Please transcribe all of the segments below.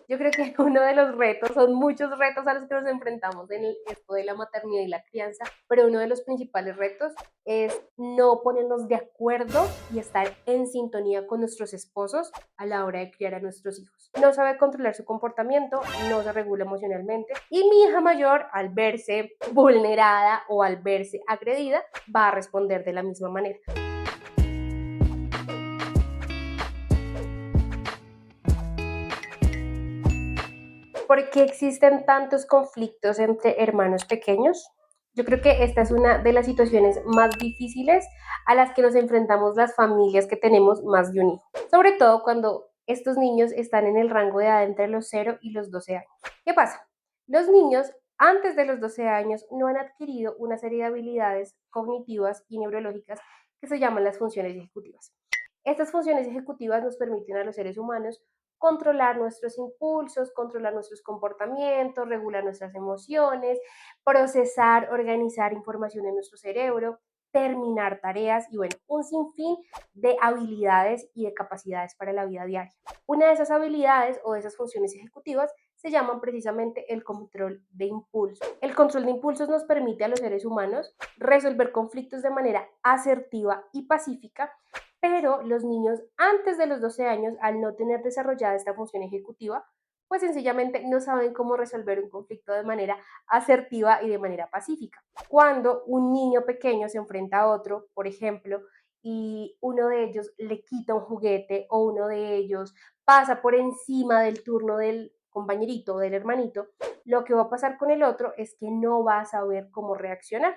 Yo creo que uno de los retos, son muchos retos a los que nos enfrentamos en esto de la maternidad y la crianza, pero uno de los principales retos es no ponernos de acuerdo y estar en sintonía con nuestros esposos a la hora de criar a nuestros hijos. No sabe controlar su comportamiento, no se regula emocionalmente y mi hija mayor, al verse vulnerada o al verse agredida, va a responder de la misma manera. ¿Por qué existen tantos conflictos entre hermanos pequeños? Yo creo que esta es una de las situaciones más difíciles a las que nos enfrentamos las familias que tenemos más de un hijo, sobre todo cuando estos niños están en el rango de edad entre los 0 y los 12 años. ¿Qué pasa? Los niños antes de los 12 años no han adquirido una serie de habilidades cognitivas y neurológicas que se llaman las funciones ejecutivas. Estas funciones ejecutivas nos permiten a los seres humanos controlar nuestros impulsos, controlar nuestros comportamientos, regular nuestras emociones, procesar, organizar información en nuestro cerebro, terminar tareas y bueno, un sinfín de habilidades y de capacidades para la vida diaria. Una de esas habilidades o de esas funciones ejecutivas se llaman precisamente el control de impulsos. El control de impulsos nos permite a los seres humanos resolver conflictos de manera asertiva y pacífica, pero los niños antes de los 12 años, al no tener desarrollada esta función ejecutiva, pues sencillamente no saben cómo resolver un conflicto de manera asertiva y de manera pacífica. Cuando un niño pequeño se enfrenta a otro, por ejemplo, y uno de ellos le quita un juguete o uno de ellos pasa por encima del turno del compañerito o del hermanito, lo que va a pasar con el otro es que no va a saber cómo reaccionar.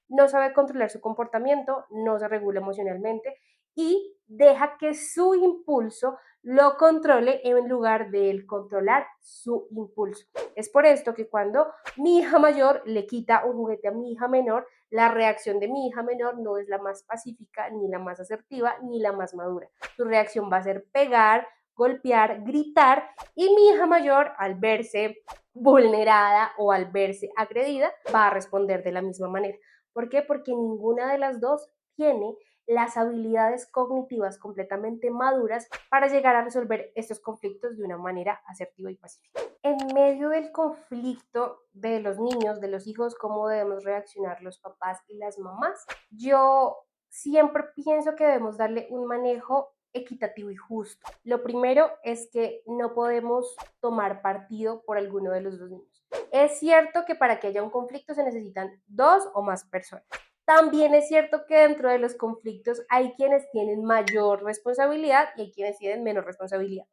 No sabe controlar su comportamiento, no se regula emocionalmente y deja que su impulso lo controle en lugar de él controlar su impulso. Es por esto que cuando mi hija mayor le quita un juguete a mi hija menor, la reacción de mi hija menor no es la más pacífica, ni la más asertiva, ni la más madura. Su reacción va a ser pegar, golpear, gritar y mi hija mayor, al verse vulnerada o al verse agredida, va a responder de la misma manera. ¿Por qué? Porque ninguna de las dos tiene las habilidades cognitivas completamente maduras para llegar a resolver estos conflictos de una manera asertiva y pacífica. En medio del conflicto de los niños, de los hijos, cómo debemos reaccionar los papás y las mamás, yo siempre pienso que debemos darle un manejo equitativo y justo. Lo primero es que no podemos tomar partido por alguno de los dos niños. Es cierto que para que haya un conflicto se necesitan dos o más personas. También es cierto que dentro de los conflictos hay quienes tienen mayor responsabilidad y hay quienes tienen menos responsabilidad.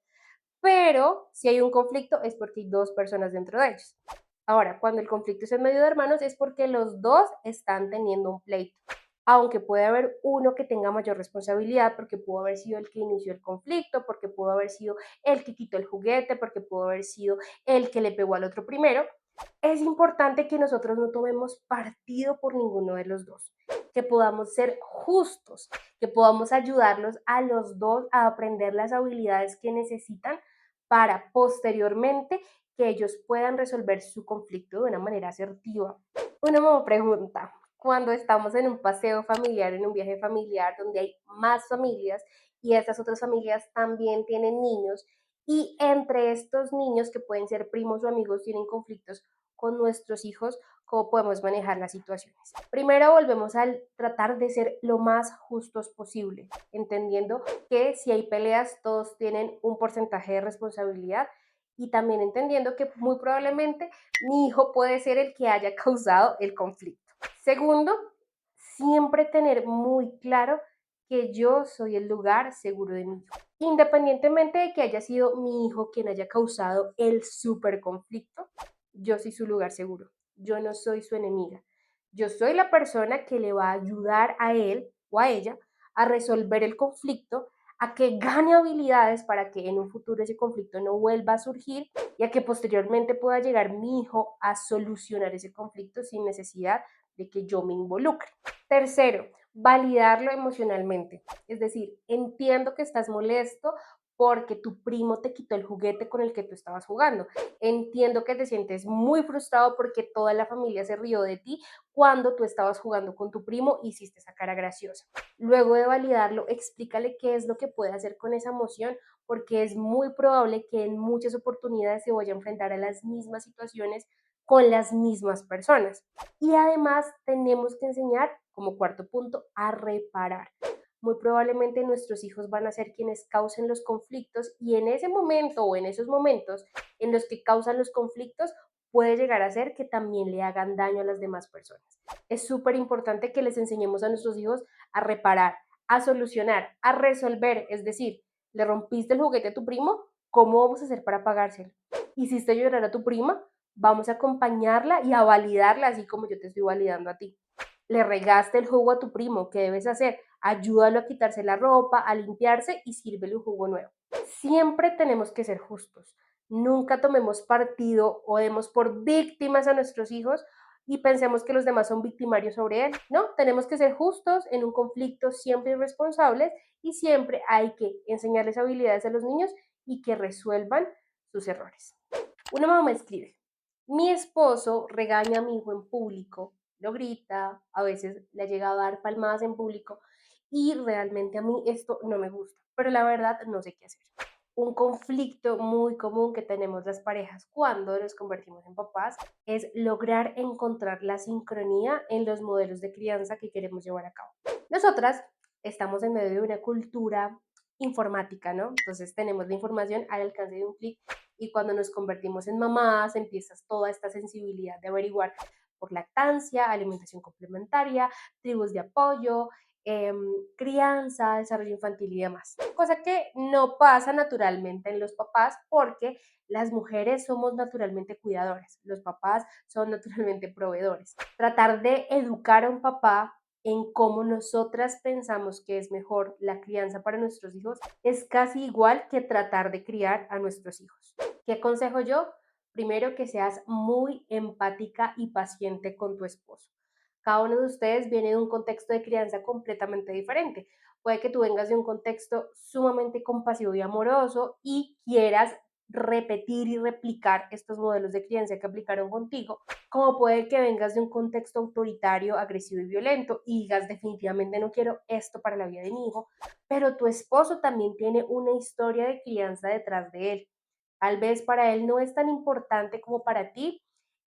Pero si hay un conflicto es porque hay dos personas dentro de ellos. Ahora, cuando el conflicto es en medio de hermanos es porque los dos están teniendo un pleito. Aunque puede haber uno que tenga mayor responsabilidad, porque pudo haber sido el que inició el conflicto, porque pudo haber sido el que quitó el juguete, porque pudo haber sido el que le pegó al otro primero, es importante que nosotros no tomemos partido por ninguno de los dos, que podamos ser justos, que podamos ayudarlos a los dos a aprender las habilidades que necesitan para posteriormente que ellos puedan resolver su conflicto de una manera asertiva. Una nueva pregunta, cuando estamos en un paseo familiar, en un viaje familiar donde hay más familias y estas otras familias también tienen niños y entre estos niños que pueden ser primos o amigos tienen conflictos con nuestros hijos, ¿cómo podemos manejar las situaciones? Primero volvemos a tratar de ser lo más justos posible, entendiendo que si hay peleas todos tienen un porcentaje de responsabilidad y también entendiendo que muy probablemente mi hijo puede ser el que haya causado el conflicto. Segundo, siempre tener muy claro que yo soy el lugar seguro de mi hijo. Independientemente de que haya sido mi hijo quien haya causado el super conflicto, yo soy su lugar seguro. Yo no soy su enemiga. Yo soy la persona que le va a ayudar a él o a ella a resolver el conflicto, a que gane habilidades para que en un futuro ese conflicto no vuelva a surgir y a que posteriormente pueda llegar mi hijo a solucionar ese conflicto sin necesidad de que yo me involucre. Tercero, validarlo emocionalmente. Es decir, entiendo que estás molesto porque tu primo te quitó el juguete con el que tú estabas jugando. Entiendo que te sientes muy frustrado porque toda la familia se rió de ti cuando tú estabas jugando con tu primo y hiciste esa cara graciosa. Luego de validarlo, explícale qué es lo que puede hacer con esa emoción, porque es muy probable que en muchas oportunidades se vaya a enfrentar a las mismas situaciones con las mismas personas. Y además tenemos que enseñar, como cuarto punto, a reparar. Muy probablemente nuestros hijos van a ser quienes causen los conflictos y en ese momento o en esos momentos en los que causan los conflictos puede llegar a ser que también le hagan daño a las demás personas. Es súper importante que les enseñemos a nuestros hijos a reparar, a solucionar, a resolver. Es decir, le rompiste el juguete a tu primo, ¿cómo vamos a hacer para pagárselo? ¿Hiciste llorar a tu prima? Vamos a acompañarla y a validarla así como yo te estoy validando a ti. Le regaste el jugo a tu primo, ¿qué debes hacer? Ayúdalo a quitarse la ropa, a limpiarse y sírvele un jugo nuevo. Siempre tenemos que ser justos. Nunca tomemos partido o demos por víctimas a nuestros hijos y pensemos que los demás son victimarios sobre él. No, tenemos que ser justos en un conflicto, siempre responsables y siempre hay que enseñarles habilidades a los niños y que resuelvan sus errores. Una mamá escribe, mi esposo regaña a mi hijo en público, lo grita, a veces le llega a dar palmadas en público y realmente a mí esto no me gusta, pero la verdad no sé qué hacer. Un conflicto muy común que tenemos las parejas cuando nos convertimos en papás es lograr encontrar la sincronía en los modelos de crianza que queremos llevar a cabo. Nosotras estamos en medio de una cultura informática, ¿no? Entonces tenemos la información al alcance de un clic y cuando nos convertimos en mamás empiezas toda esta sensibilidad de averiguar por lactancia, alimentación complementaria, tribus de apoyo, eh, crianza, desarrollo infantil y demás. Cosa que no pasa naturalmente en los papás porque las mujeres somos naturalmente cuidadoras, los papás son naturalmente proveedores. Tratar de educar a un papá en cómo nosotras pensamos que es mejor la crianza para nuestros hijos es casi igual que tratar de criar a nuestros hijos. ¿Qué aconsejo yo? Primero, que seas muy empática y paciente con tu esposo. Cada uno de ustedes viene de un contexto de crianza completamente diferente. Puede que tú vengas de un contexto sumamente compasivo y amoroso y quieras repetir y replicar estos modelos de crianza que aplicaron contigo, como puede que vengas de un contexto autoritario, agresivo y violento y digas definitivamente no quiero esto para la vida de mi hijo, pero tu esposo también tiene una historia de crianza detrás de él. Tal vez para él no es tan importante como para ti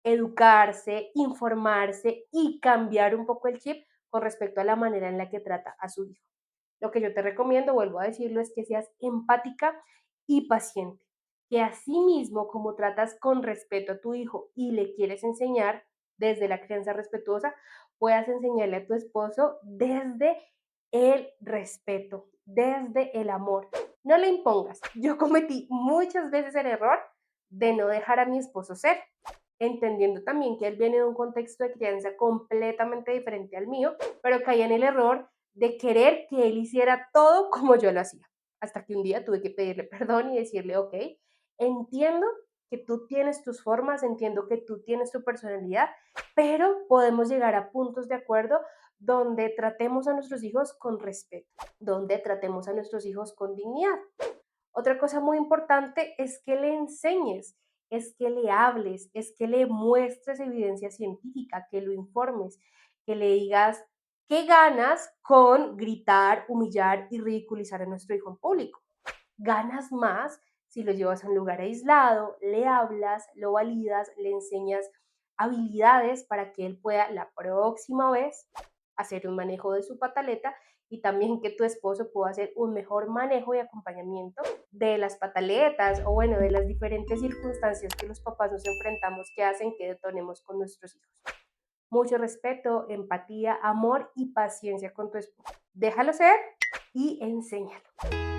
educarse, informarse y cambiar un poco el chip con respecto a la manera en la que trata a su hijo. Lo que yo te recomiendo, vuelvo a decirlo, es que seas empática y paciente, que así mismo como tratas con respeto a tu hijo y le quieres enseñar desde la crianza respetuosa, puedas enseñarle a tu esposo desde el respeto, desde el amor. No le impongas. Yo cometí muchas veces el error de no dejar a mi esposo ser, entendiendo también que él viene de un contexto de crianza completamente diferente al mío, pero caía en el error de querer que él hiciera todo como yo lo hacía. Hasta que un día tuve que pedirle perdón y decirle, ok, entiendo que tú tienes tus formas, entiendo que tú tienes tu personalidad, pero podemos llegar a puntos de acuerdo donde tratemos a nuestros hijos con respeto, donde tratemos a nuestros hijos con dignidad. Otra cosa muy importante es que le enseñes, es que le hables, es que le muestres evidencia científica, que lo informes, que le digas qué ganas con gritar, humillar y ridiculizar a nuestro hijo en público. Ganas más si lo llevas a un lugar aislado, le hablas, lo validas, le enseñas habilidades para que él pueda la próxima vez hacer un manejo de su pataleta y también que tu esposo pueda hacer un mejor manejo y acompañamiento de las pataletas o bueno, de las diferentes circunstancias que los papás nos enfrentamos que hacen que detonemos con nuestros hijos. Mucho respeto, empatía, amor y paciencia con tu esposo. Déjalo ser y enséñalo.